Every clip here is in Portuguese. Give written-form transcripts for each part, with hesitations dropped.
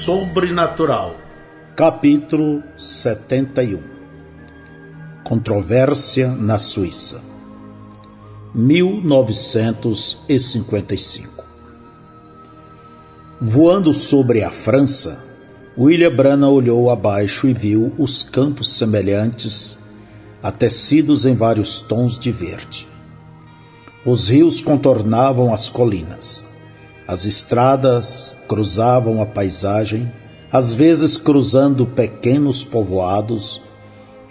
sobrenatural. Capítulo 71. Controvérsia na Suíça. 1955. Voando sobre a França, William Branagh olhou abaixo e viu os campos semelhantes a tecidos em vários tons de verde. Os rios contornavam as colinas. As estradas cruzavam a paisagem, às vezes cruzando pequenos povoados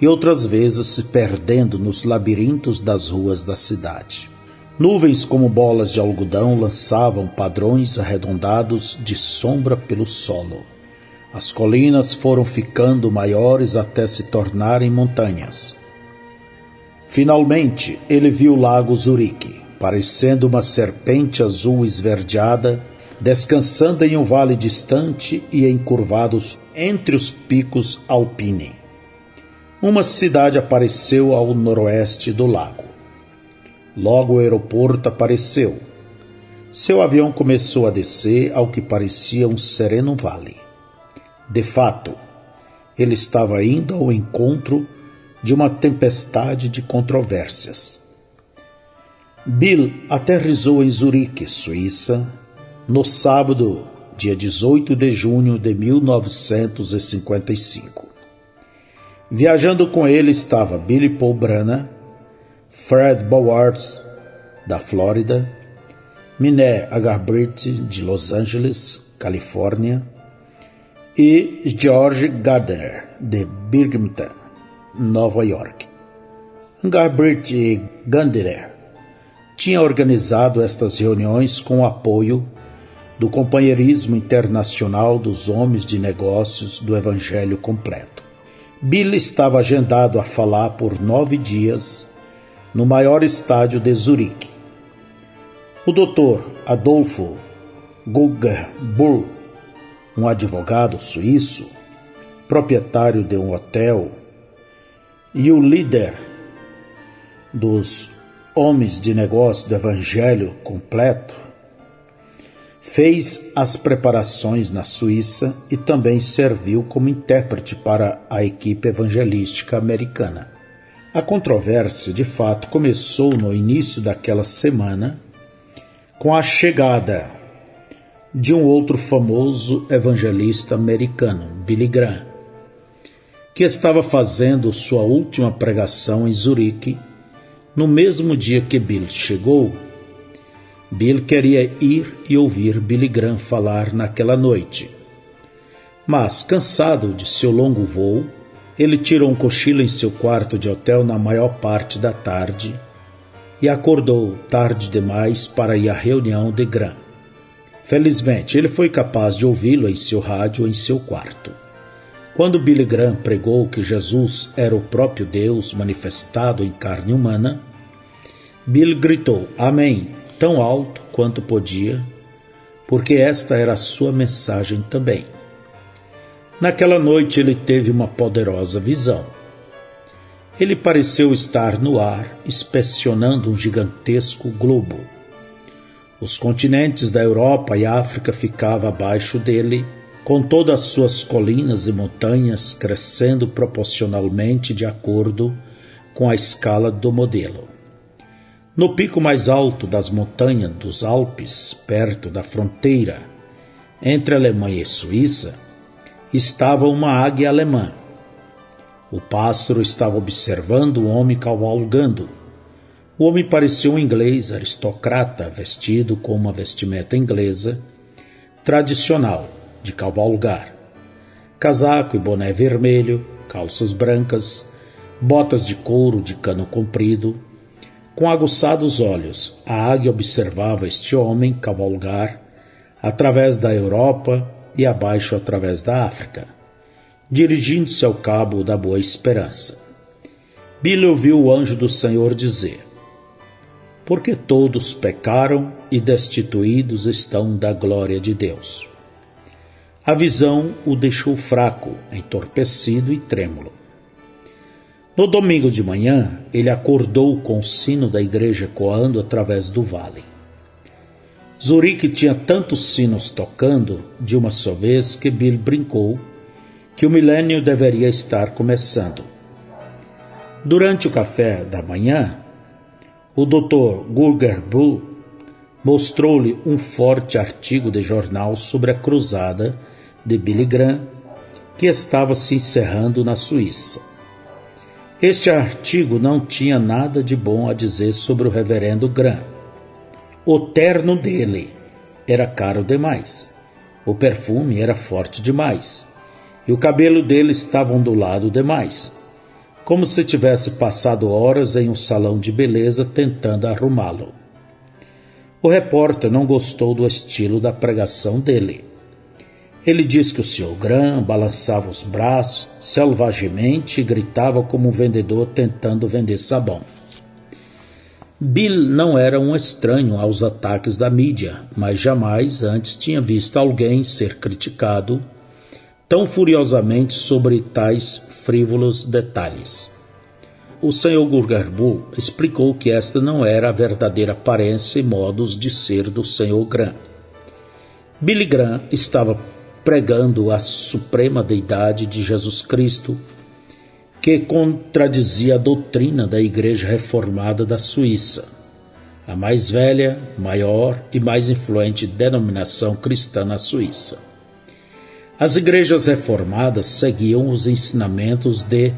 e outras vezes se perdendo nos labirintos das ruas da cidade. Nuvens como bolas de algodão lançavam padrões arredondados de sombra pelo solo. As colinas foram ficando maiores até se tornarem montanhas. Finalmente, ele viu o lago Zurique, parecendo uma serpente azul esverdeada, descansando em um vale distante e encurvados entre os picos Alpine. Uma cidade apareceu ao noroeste do lago. Logo o aeroporto apareceu. Seu avião começou a descer ao que parecia um sereno vale. De fato, ele estava indo ao encontro de uma tempestade de controvérsias. Bill aterrissou em Zurique, Suíça, no sábado, dia 18 de junho de 1955. Viajando com ele estava Billy Paul Branagh, Fred Bowards, da Flórida, Miné Agarbritt, de Los Angeles, Califórnia, e George Gardner, de Binghamton, Nova York. Agarbritt e Gardner tinham organizado estas reuniões com o apoio do Companheirismo Internacional dos Homens de Negócios do Evangelho Completo. Bill estava agendado a falar por 9 dias no maior estádio de Zurique. O Dr. Adolfo Guggenbull, um advogado suíço, proprietário de um hotel, e o líder dos Homens de Negócio do Evangelho Completo, fez as preparações na Suíça e também serviu como intérprete para a equipe evangelística americana. A controvérsia, de fato, começou no início daquela semana com a chegada de um outro famoso evangelista americano, Billy Graham, que estava fazendo sua última pregação em Zurique. No mesmo dia que Bill chegou, Bill queria ir e ouvir Billy Graham falar naquela noite. Mas, cansado de seu longo voo, ele tirou um cochilo em seu quarto de hotel na maior parte da tarde e acordou tarde demais para ir à reunião de Graham. Felizmente, ele foi capaz de ouvi-lo em seu rádio em seu quarto. Quando Billy Graham pregou que Jesus era o próprio Deus manifestado em carne humana, Bill gritou "Amém", tão alto quanto podia, porque esta era a sua mensagem também. Naquela noite ele teve uma poderosa visão. Ele pareceu estar no ar, inspecionando um gigantesco globo. Os continentes da Europa e África ficavam abaixo dele, com todas as suas colinas e montanhas crescendo proporcionalmente de acordo com a escala do modelo. No pico mais alto das montanhas dos Alpes, perto da fronteira entre Alemanha e Suíça, estava uma águia alemã. O pássaro estava observando o homem cavalgando. O homem parecia um inglês aristocrata, vestido com uma vestimenta inglesa tradicional de cavalgar. Casaco e boné vermelho, calças brancas, botas de couro de cano comprido. Com aguçados olhos, a águia observava este homem cavalgar através da Europa e abaixo através da África, dirigindo-se ao Cabo da Boa Esperança. Billy ouviu o anjo do Senhor dizer: "Porque todos pecaram e destituídos estão da glória de Deus." A visão o deixou fraco, entorpecido e trêmulo. No domingo de manhã, ele acordou com o sino da igreja ecoando através do vale. Zurique tinha tantos sinos tocando de uma só vez que Bill brincou que o milênio deveria estar começando. Durante o café da manhã, o Dr. Gurgerbull mostrou-lhe um forte artigo de jornal sobre a cruzada de Billy Graham, que estava se encerrando na Suíça. Este artigo não tinha nada de bom a dizer sobre o reverendo Graham. O terno dele era caro demais, o perfume era forte demais, e o cabelo dele estava ondulado demais, como se tivesse passado horas em um salão de beleza tentando arrumá-lo. O repórter não gostou do estilo da pregação dele. Ele disse que o Sr. Graham balançava os braços selvagemente e gritava como um vendedor tentando vender sabão. Bill não era um estranho aos ataques da mídia, mas jamais antes tinha visto alguém ser criticado tão furiosamente sobre tais frívolos detalhes. O Sr. Gurgerbull explicou que esta não era a verdadeira aparência e modos de ser do Sr. Graham. Billy Graham estava pregando a suprema deidade de Jesus Cristo, que contradizia a doutrina da Igreja Reformada da Suíça, a mais velha, maior e mais influente denominação cristã na Suíça. As igrejas reformadas seguiam os ensinamentos de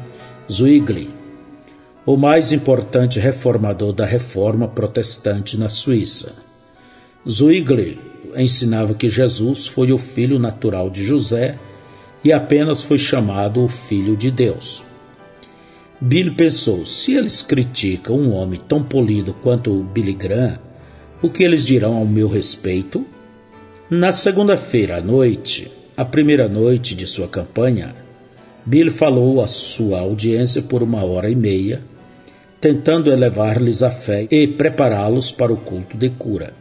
Zwingli, o mais importante reformador da Reforma Protestante na Suíça. Zwingli ensinava que Jesus foi o filho natural de José e apenas foi chamado o Filho de Deus. Bill pensou, se eles criticam um homem tão polido quanto o Billy Graham, o que eles dirão ao meu respeito? Na segunda-feira à noite, a primeira noite de sua campanha, Bill falou à sua audiência por 1h30, tentando elevar-lhes a fé e prepará-los para o culto de cura.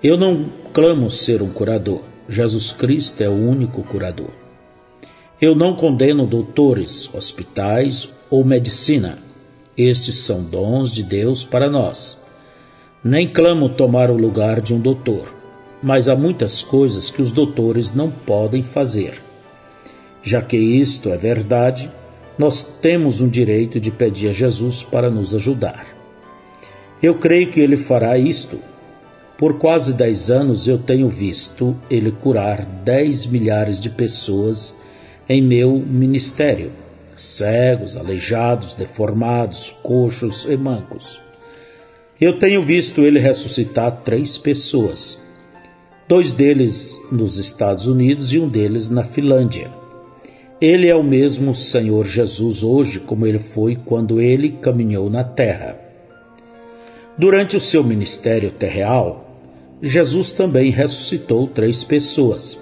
Eu não clamo ser um curador. Jesus Cristo é o único curador. Eu não condeno doutores, hospitais ou medicina. Estes são dons de Deus para nós. Nem clamo tomar o lugar de um doutor, mas há muitas coisas que os doutores não podem fazer. Já que isto é verdade, nós temos um direito de pedir a Jesus para nos ajudar. Eu creio que Ele fará isto. Por quase 10 anos eu tenho visto Ele curar 10 milhares de pessoas em meu ministério, cegos, aleijados, deformados, coxos e mancos. Eu tenho visto Ele ressuscitar 3 pessoas, 2 deles nos Estados Unidos e um deles na Finlândia. Ele é o mesmo Senhor Jesus hoje como Ele foi quando Ele caminhou na terra. Durante o seu ministério terrenal, Jesus também ressuscitou 3 pessoas,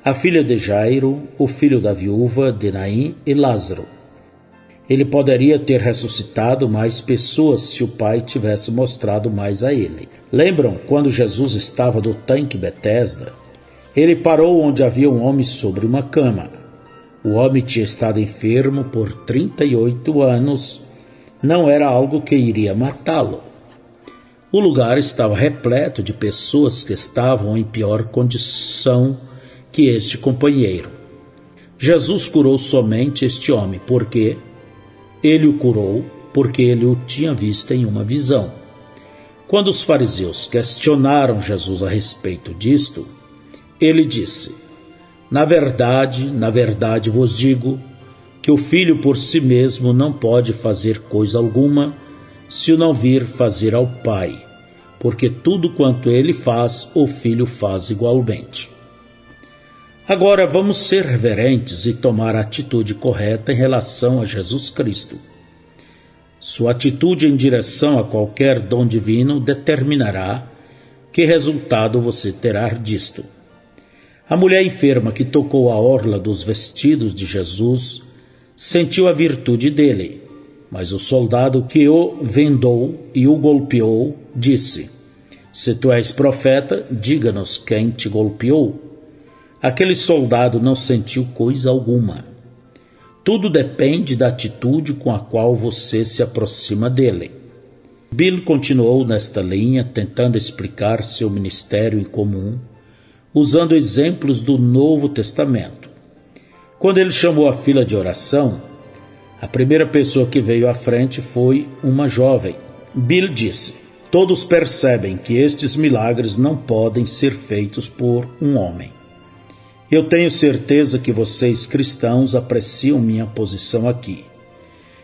a filha de Jairo, o filho da viúva de Naim e Lázaro. Ele poderia ter ressuscitado mais pessoas se o Pai tivesse mostrado mais a ele. Lembram quando Jesus estava no tanque Betesda? Ele parou onde havia um homem sobre uma cama. O homem tinha estado enfermo por 38 anos, não era algo que iria matá-lo. O lugar estava repleto de pessoas que estavam em pior condição que este companheiro. Jesus curou somente este homem, porque ele o curou, porque ele o tinha visto em uma visão. Quando os fariseus questionaram Jesus a respeito disto, ele disse: na verdade vos digo que o Filho por si mesmo não pode fazer coisa alguma se o não vir fazer ao Pai, porque tudo quanto ele faz, o Filho faz igualmente. Agora vamos ser reverentes e tomar a atitude correta em relação a Jesus Cristo. Sua atitude em direção a qualquer dom divino determinará que resultado você terá disto. A mulher enferma que tocou a orla dos vestidos de Jesus sentiu a virtude dele, mas o soldado que o vendou e o golpeou disse: se tu és profeta, diga-nos quem te golpeou. Aquele soldado não sentiu coisa alguma. Tudo depende da atitude com a qual você se aproxima dele. Bill continuou nesta linha, tentando explicar seu ministério em comum, usando exemplos do Novo Testamento. Quando ele chamou a fila de oração, a primeira pessoa que veio à frente foi uma jovem. Bill disse: "Todos percebem que estes milagres não podem ser feitos por um homem. Eu tenho certeza que vocês cristãos apreciam minha posição aqui.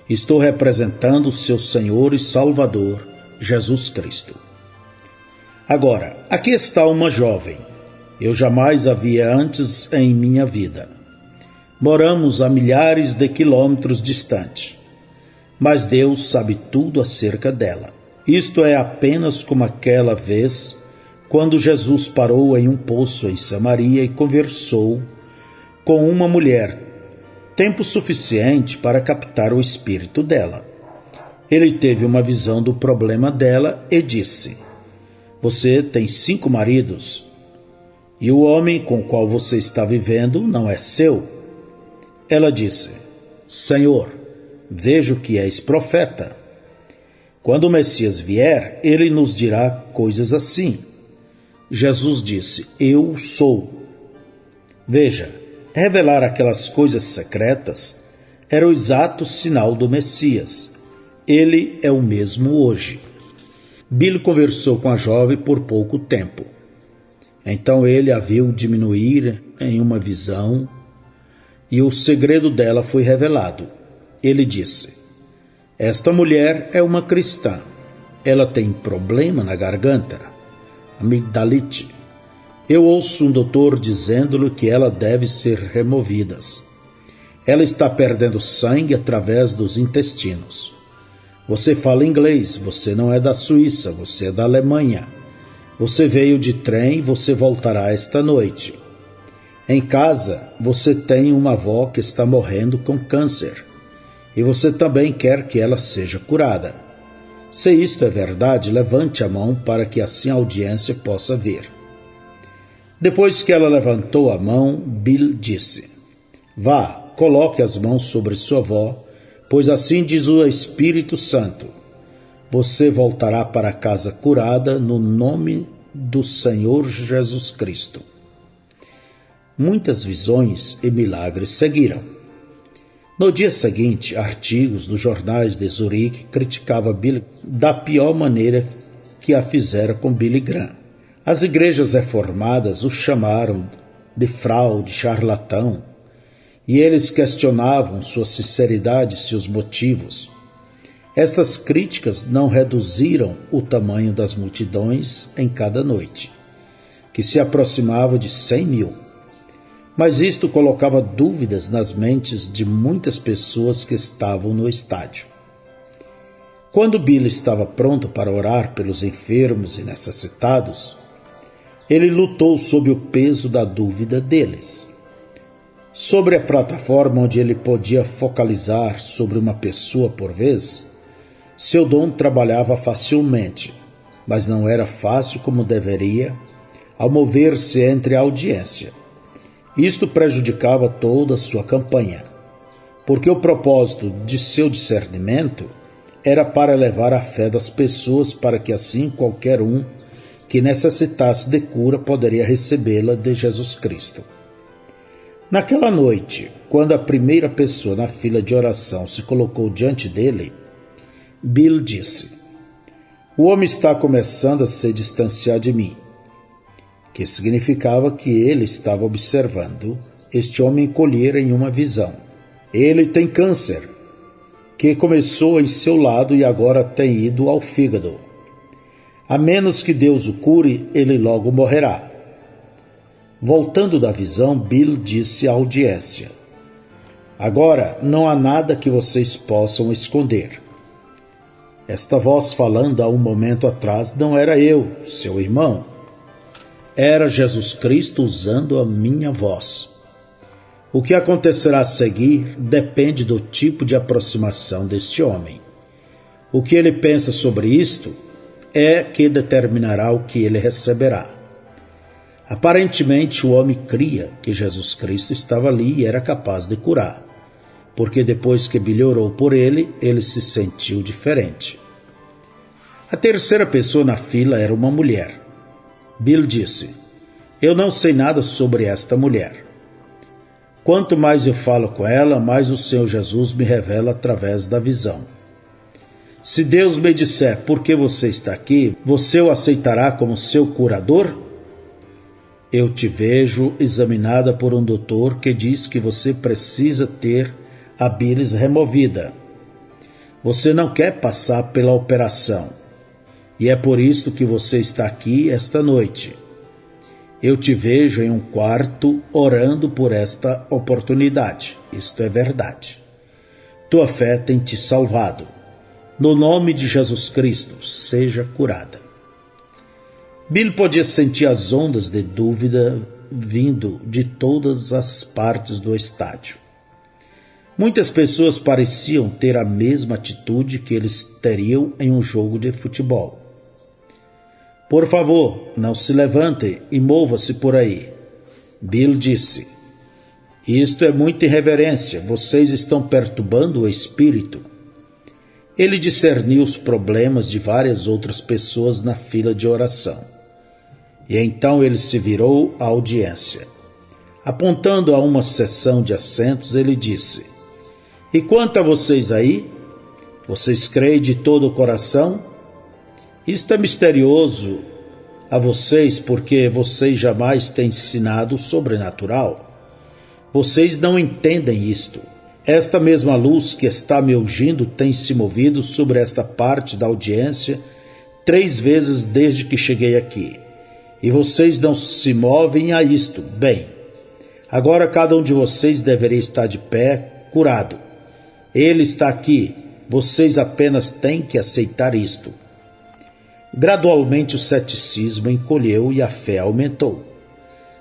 Estou representando o seu Senhor e Salvador, Jesus Cristo. Agora, aqui está uma jovem. Eu jamais a via antes em minha vida. Moramos a milhares de quilômetros distante, mas Deus sabe tudo acerca dela. Isto é apenas como aquela vez quando Jesus parou em um poço em Samaria e conversou com uma mulher, tempo suficiente para captar o espírito dela. Ele teve uma visão do problema dela e disse: "Você tem 5 maridos, e o homem com o qual você está vivendo não é seu." Ela disse: "Senhor, vejo que és profeta. Quando o Messias vier, ele nos dirá coisas assim." Jesus disse: "Eu sou." Veja, revelar aquelas coisas secretas era o exato sinal do Messias. Ele é o mesmo hoje. Bill conversou com a jovem por pouco tempo. Então ele a viu diminuir em uma visão e o segredo dela foi revelado. Ele disse: "Esta mulher é uma cristã. Ela tem problema na garganta, amigdalite. Eu ouço um doutor dizendo-lhe que ela deve ser removida. Ela está perdendo sangue através dos intestinos. Você fala inglês, você não é da Suíça, você é da Alemanha. Você veio de trem, você voltará esta noite. Em casa, você tem uma avó que está morrendo com câncer, e você também quer que ela seja curada. Se isto é verdade, levante a mão para que assim a audiência possa ver." Depois que ela levantou a mão, Bill disse: "Vá, coloque as mãos sobre sua avó, pois assim diz o Espírito Santo. Você voltará para casa curada no nome do Senhor Jesus Cristo." Muitas visões e milagres seguiram. No dia seguinte, artigos dos jornais de Zurique criticavam Bill da pior maneira que a fizera com Billy Graham. As igrejas reformadas o chamaram de fraude, charlatão, e eles questionavam sua sinceridade e seus motivos. Estas críticas não reduziram o tamanho das multidões em cada noite, que se aproximava de 100.000. Mas isto colocava dúvidas nas mentes de muitas pessoas que estavam no estádio. Quando Bill estava pronto para orar pelos enfermos e necessitados, ele lutou sob o peso da dúvida deles. Sobre a plataforma onde ele podia focalizar sobre uma pessoa por vez, seu dom trabalhava facilmente, mas não era fácil como deveria ao mover-se entre a audiência. Isto prejudicava toda a sua campanha, porque o propósito de seu discernimento era para elevar a fé das pessoas para que assim qualquer um que necessitasse de cura poderia recebê-la de Jesus Cristo. Naquela noite, quando a primeira pessoa na fila de oração se colocou diante dele, Bill disse: "O homem está começando a se distanciar de mim", que significava que ele estava observando este homem colher em uma visão. Ele tem câncer, que começou em seu lado e agora tem ido ao fígado. A menos que Deus o cure, ele logo morrerá. Voltando da visão, Bill disse à audiência: "Agora não há nada que vocês possam esconder. Esta voz falando há um momento atrás não era eu, seu irmão. Era Jesus Cristo usando a minha voz. O que acontecerá a seguir depende do tipo de aproximação deste homem. O que ele pensa sobre isto é que determinará o que ele receberá." Aparentemente, o homem cria que Jesus Cristo estava ali e era capaz de curar, porque depois que Billy orou por ele, ele se sentiu diferente. A terceira pessoa na fila era uma mulher. Bill disse: eu não sei nada sobre esta mulher. Quanto mais eu falo com ela, mais o Senhor Jesus me revela através da visão. Se Deus me disser por que você está aqui, você o aceitará como seu curador? Eu te vejo examinada por um doutor que diz que você precisa ter a bílis removida. Você não quer passar pela operação, e é por isso que você está aqui esta noite. Eu te vejo em um quarto orando por esta oportunidade. Isto é verdade. Tua fé tem te salvado. No nome de Jesus Cristo, seja curada. Bill podia sentir as ondas de dúvida vindo de todas as partes do estádio. Muitas pessoas pareciam ter a mesma atitude que eles teriam em um jogo de futebol. Por favor, não se levante e mova-se por aí. Bill disse: isto é muita irreverência, vocês estão perturbando o espírito. Ele discerniu os problemas de várias outras pessoas na fila de oração. E então ele se virou à audiência. Apontando a uma seção de assentos, ele disse: e quanto a vocês aí? Vocês creem de todo o coração? Isto é misterioso a vocês porque vocês jamais têm ensinado o sobrenatural. Vocês não entendem isto. Esta mesma luz que está me ungindo tem se movido sobre esta parte da audiência 3 vezes desde que cheguei aqui. E vocês não se movem a isto. Bem, agora cada um de vocês deveria estar de pé, curado. Ele está aqui. Vocês apenas têm que aceitar isto. Gradualmente o ceticismo encolheu e a fé aumentou.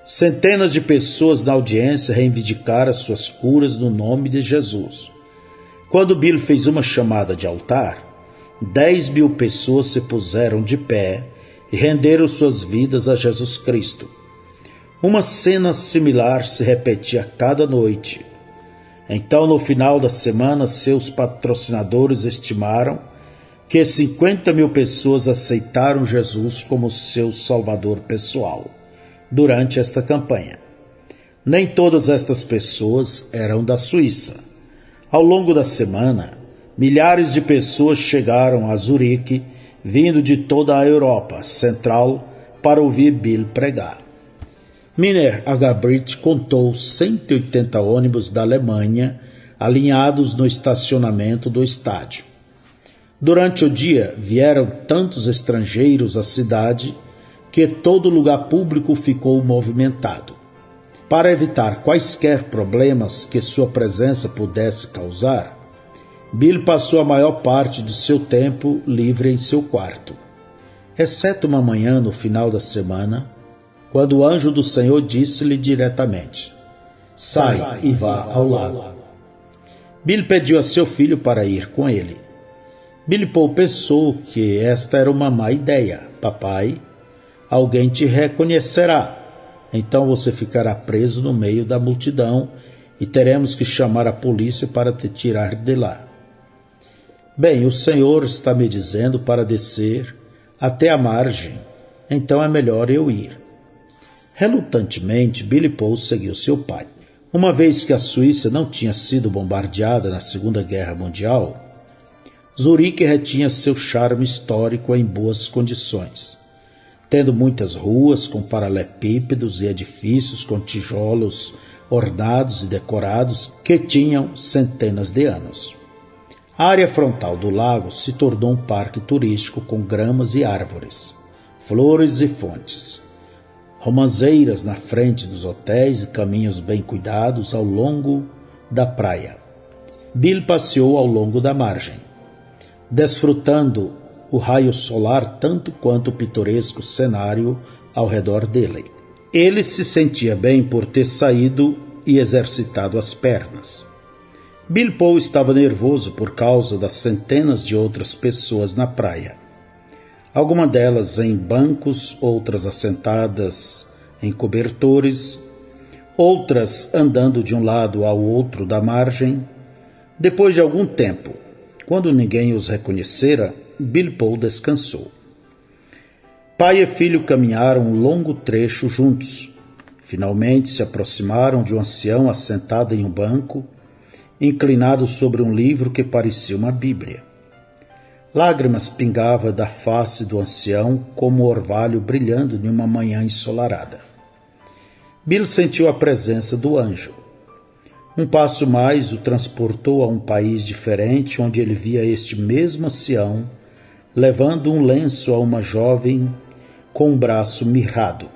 Centenas de pessoas na audiência reivindicaram suas curas no nome de Jesus. Quando Bill fez uma chamada de altar, 10.000 pessoas se puseram de pé e renderam suas vidas a Jesus Cristo. Uma cena similar se repetia cada noite. Então, no final da semana, seus patrocinadores estimaram que 50.000 pessoas aceitaram Jesus como seu salvador pessoal durante esta campanha. Nem todas estas pessoas eram da Suíça. Ao longo da semana, milhares de pessoas chegaram a Zurique, vindo de toda a Europa Central para ouvir Bill pregar. Miner H. Britt contou 180 ônibus da Alemanha alinhados no estacionamento do estádio. Durante o dia, vieram tantos estrangeiros à cidade que todo lugar público ficou movimentado. Para evitar quaisquer problemas que sua presença pudesse causar, Bill passou a maior parte do seu tempo livre em seu quarto, exceto uma manhã no final da semana, quando o anjo do Senhor disse-lhe diretamente: sai e vá ao lago. Bill pediu a seu filho para ir com ele. Billy Paul pensou que esta era uma má ideia. Papai, alguém te reconhecerá. Então você ficará preso no meio da multidão e teremos que chamar a polícia para te tirar de lá. Bem, o Senhor está me dizendo para descer até a margem, então é melhor eu ir. Relutantemente, Billy Paul seguiu seu pai. Uma vez que a Suíça não tinha sido bombardeada na Segunda Guerra Mundial, Zurique retinha seu charme histórico em boas condições, tendo muitas ruas com paralelepípedos e edifícios com tijolos ornados e decorados que tinham centenas de anos. A área frontal do lago se tornou um parque turístico com gramas e árvores, flores e fontes, romãzeiras na frente dos hotéis e caminhos bem cuidados ao longo da praia. Bill passeou ao longo da margem, desfrutando o raio solar tanto quanto o pitoresco cenário ao redor dele. Ele se sentia bem por ter saído e exercitado as pernas. Bill Paul estava nervoso por causa das centenas de outras pessoas na praia. Algumas delas em bancos, outras assentadas em cobertores, outras andando de um lado ao outro da margem. Depois de algum tempo, quando ninguém os reconhecera, Bilbo descansou. Pai e filho caminharam um longo trecho juntos. Finalmente se aproximaram de um ancião assentado em um banco, inclinado sobre um livro que parecia uma Bíblia. Lágrimas pingavam da face do ancião como orvalho brilhando em uma manhã ensolarada. Bil sentiu a presença do anjo. Um passo mais o transportou a um país diferente, onde ele via este mesmo ancião levando um lenço a uma jovem com um braço mirrado.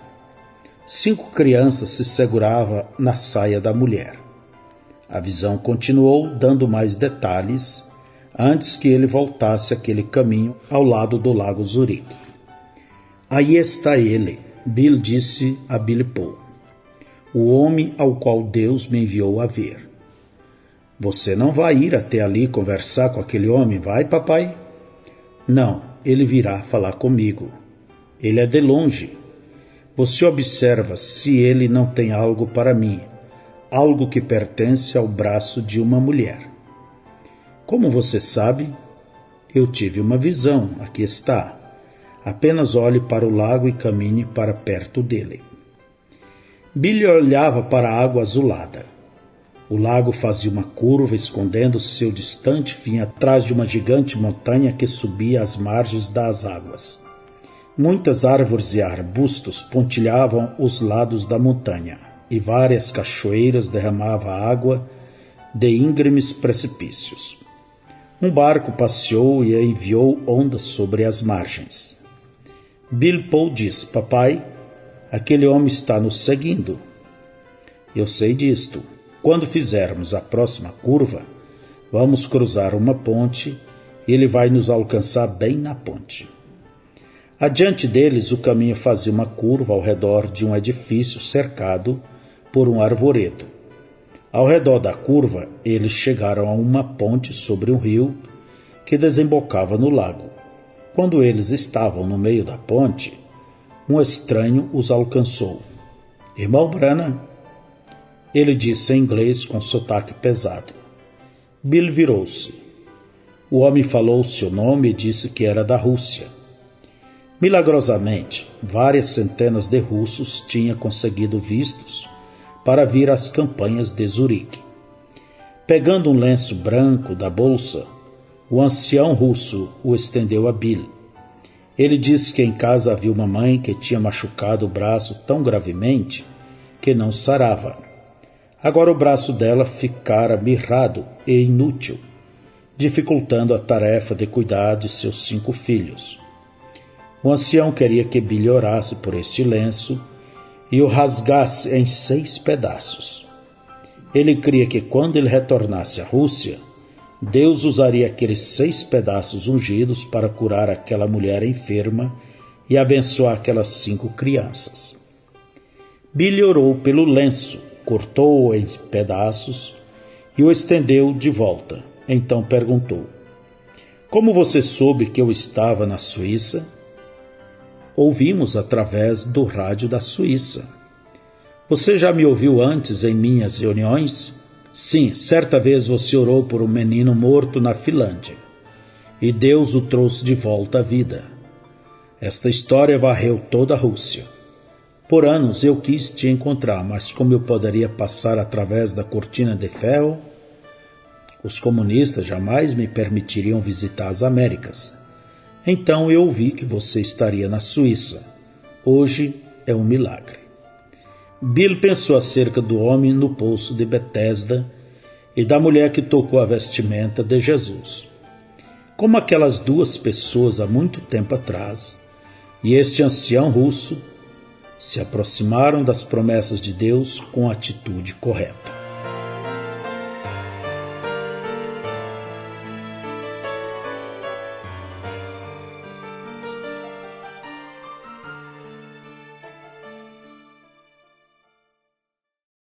5 crianças se seguravam na saia da mulher. A visão continuou, dando mais detalhes, antes que ele voltasse aquele caminho ao lado do lago Zurique. Aí está ele, Bil disse a Bilbo, o homem ao qual Deus me enviou a ver. Você não vai ir até ali conversar com aquele homem, vai, papai? Não, ele virá falar comigo. Ele é de longe. Você observa se ele não tem algo para mim, algo que pertence ao braço de uma mulher. Como você sabe? Eu tive uma visão, aqui está. Apenas olhe para o lago e caminhe para perto dele. Billy olhava para a água azulada. O lago fazia uma curva, escondendo seu distante fim atrás de uma gigante montanha que subia às margens das águas. Muitas árvores e arbustos pontilhavam os lados da montanha, e várias cachoeiras derramavam água de íngremes precipícios. Um barco passeou e enviou ondas sobre as margens. Bilbo disse, papai, aquele homem está nos seguindo. Eu sei disto. Quando fizermos a próxima curva, vamos cruzar uma ponte e ele vai nos alcançar bem na ponte. Adiante deles, o caminho fazia uma curva ao redor de um edifício cercado por um arvoredo. Ao redor da curva, eles chegaram a uma ponte sobre um rio que desembocava no lago. Quando eles estavam no meio da ponte, um estranho os alcançou. Irmão Branham, ele disse em inglês com sotaque pesado. Bill virou-se. O homem falou seu nome e disse que era da Rússia. Milagrosamente, várias centenas de russos tinham conseguido vistos para vir às campanhas de Zurique. Pegando um lenço branco da bolsa, o ancião russo o estendeu a Bill. Ele disse que em casa havia uma mãe que tinha machucado o braço tão gravemente que não sarava. Agora o braço dela ficara mirrado e inútil, dificultando a tarefa de cuidar de seus 5 filhos. O ancião queria que Billy orasse por este lenço e o rasgasse em 6 pedaços. Ele cria que quando ele retornasse à Rússia, Deus usaria aqueles 6 pedaços ungidos para curar aquela mulher enferma e abençoar aquelas 5 crianças. Billy orou pelo lenço, cortou-o em pedaços e o estendeu de volta. Então perguntou, como você soube que eu estava na Suíça? Ouvimos através do rádio da Suíça. Você já me ouviu antes em minhas reuniões? Sim, certa vez você orou por um menino morto na Finlândia, e Deus o trouxe de volta à vida. Esta história varreu toda a Rússia. Por anos eu quis te encontrar, mas como eu poderia passar através da cortina de ferro? Os comunistas jamais me permitiriam visitar as Américas. Então eu ouvi que você estaria na Suíça. Hoje é um milagre. Bill pensou acerca do homem no poço de Betesda e da mulher que tocou a vestimenta de Jesus. Como aquelas 2 pessoas há muito tempo atrás, e este ancião russo se aproximaram das promessas de Deus com a atitude correta.